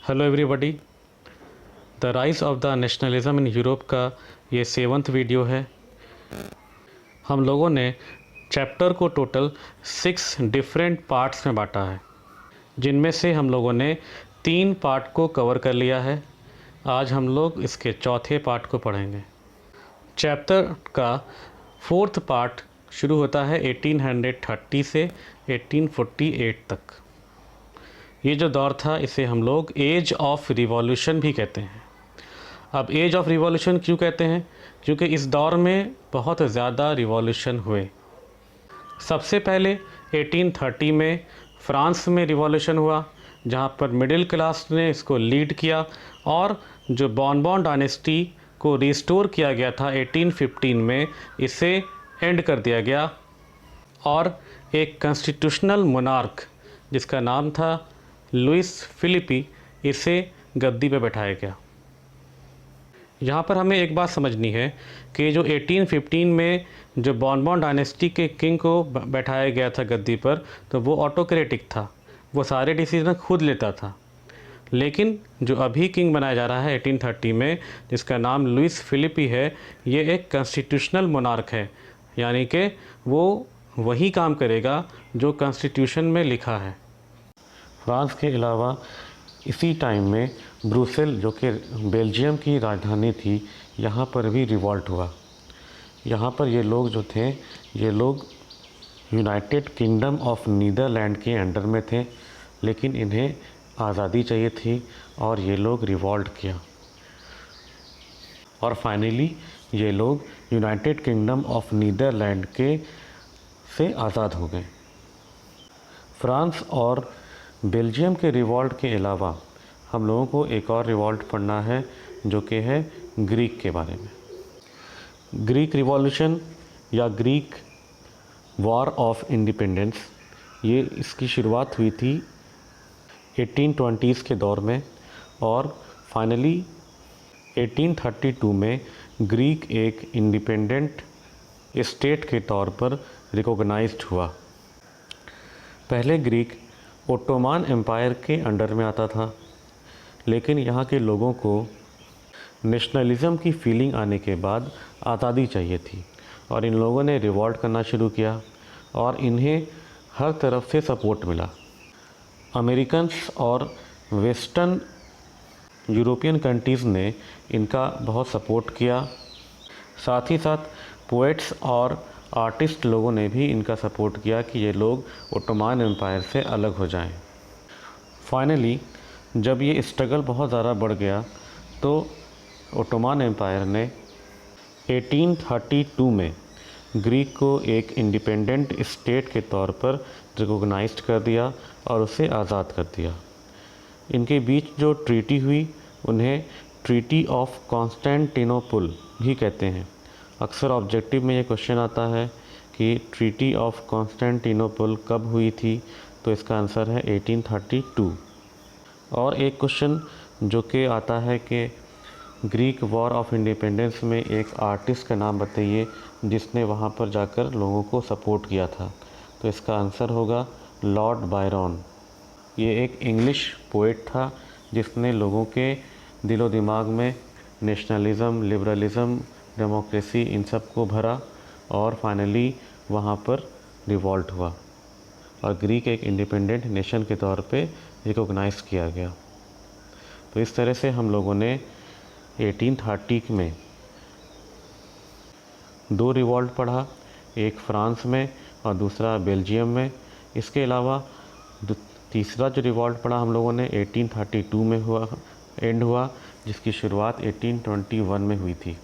Hello everybody. The rise of the nationalism in Europe का ये 7th video है। हम लोगों ने चैप्टर को टोटल 6 डिफरेंट पार्ट्स में बांटा है, जिनमें से हम लोगों ने 3 पार्ट को कवर कर लिया है। आज हम लोग इसके चौथे पार्ट को पढ़ेंगे। चैप्टर का 4th पार्ट शुरू होता है 1830 से 1848 तक। ये जो दौर था इसे हम लोग एज ऑफ रिवॉल्यूशन भी कहते हैं। अब एज ऑफ रिवॉल्यूशन क्यों कहते हैं? क्योंकि इस दौर में बहुत ज़्यादा रिवॉल्यूशन हुए। सबसे पहले 1830 में फ्रांस में रिवॉल्यूशन हुआ, जहाँ पर मिडिल क्लास ने इसको लीड किया और जो बॉर्बन डायनेस्टी को रिस्टोर किया गया था 1815 में, इसे एंड कर दिया गया और एक कॉन्स्टिट्यूशनल मोनार्क जिसका नाम था लुइस फिलिपी, इसे गद्दी पे बैठाया गया। यहाँ पर हमें एक बात समझनी है कि जो 1815 में जो बॉर्बन डायनेस्टी के किंग को बैठाया गया था गद्दी पर, तो वो ऑटोक्रेटिक था, वो सारे डिसीजन खुद लेता था। लेकिन जो अभी किंग बनाया जा रहा है 1830 में, जिसका नाम लुइस फिलिपी है, ये एक कॉन्स्टिट्यूशनल मोनार्क है, यानी कि वो वही काम करेगा जो कॉन्स्टिट्यूशन में लिखा है। फ्रांस के अलावा इसी टाइम में ब्रुसेल, जो कि बेल्जियम की राजधानी थी, यहाँ पर भी रिवॉल्ट हुआ। यहाँ पर ये लोग जो थे, ये लोग यूनाइटेड किंगडम ऑफ नीदरलैंड के अंडर में थे, लेकिन इन्हें आज़ादी चाहिए थी और ये लोग रिवॉल्ट किया और फाइनली ये लोग यूनाइटेड किंगडम ऑफ नीदरलैंड के से आज़ाद हो गए। फ्रांस और बेल्जियम के रिवॉल्ट के अलावा हम लोगों को एक और रिवॉल्ट पढ़ना है, जो कि है ग्रीक के बारे में। ग्रीक रिवॉल्यूशन या ग्रीक वॉर ऑफ इंडिपेंडेंस, ये इसकी शुरुआत हुई थी 1820s के दौर में और फाइनली 1832 में ग्रीक एक इंडिपेंडेंट स्टेट के तौर पर रिकॉग्नाइज्ड हुआ। पहले ग्रीक ओटोमान एम्पायर के अंडर में आता था, लेकिन यहाँ के लोगों को नेशनलिज़म की फीलिंग आने के बाद आज़ादी चाहिए थी और इन लोगों ने रिवॉल्ट करना शुरू किया और इन्हें हर तरफ से सपोर्ट मिला। अमेरिकन्स और वेस्टर्न यूरोपियन कंट्रीज़ ने इनका बहुत सपोर्ट किया। साथ ही साथ पोएट्स और आर्टिस्ट लोगों ने भी इनका सपोर्ट किया कि ये लोग ओटोमान एम्पायर से अलग हो जाएं। फाइनली जब ये स्ट्रगल बहुत ज़्यादा बढ़ गया तो ओटोमान एम्पायर ने 1832 में ग्रीक को एक इंडिपेंडेंट स्टेट के तौर पर रिकॉग्नाइज्ड कर दिया और उसे आज़ाद कर दिया। इनके बीच जो ट्रीटी हुई उन्हें ट्रीटी ऑफ कॉन्स्टेंटिनोपल भी कहते हैं। अक्सर ऑब्जेक्टिव में ये क्वेश्चन आता है कि ट्रीटी ऑफ कॉन्स्टेंटिनोपल कब हुई थी, तो इसका आंसर है 1832। और एक क्वेश्चन जो कि आता है कि ग्रीक वॉर ऑफ इंडिपेंडेंस में एक आर्टिस्ट का नाम बताइए जिसने वहाँ पर जाकर लोगों को सपोर्ट किया था, तो इसका आंसर होगा लॉर्ड बायरन। ये एक इंग्लिश पोएट था जिसने लोगों के दिलो दिमाग में नेशनलिज़म, लिबरलिज़म, डेमोक्रेसी, इन सब को भरा और फाइनली वहाँ पर रिवॉल्ट हुआ और ग्रीक एक इंडिपेंडेंट नेशन के तौर पे रिकॉग्नाइज किया गया। तो इस तरह से हम लोगों ने 1830 में 2 रिवॉल्ट पढ़ा, एक फ्रांस में और दूसरा बेल्जियम में। इसके अलावा तीसरा जो रिवॉल्ट पढ़ा हम लोगों ने 1832 में एंड हुआ, जिसकी शुरुआत 1821 में हुई थी।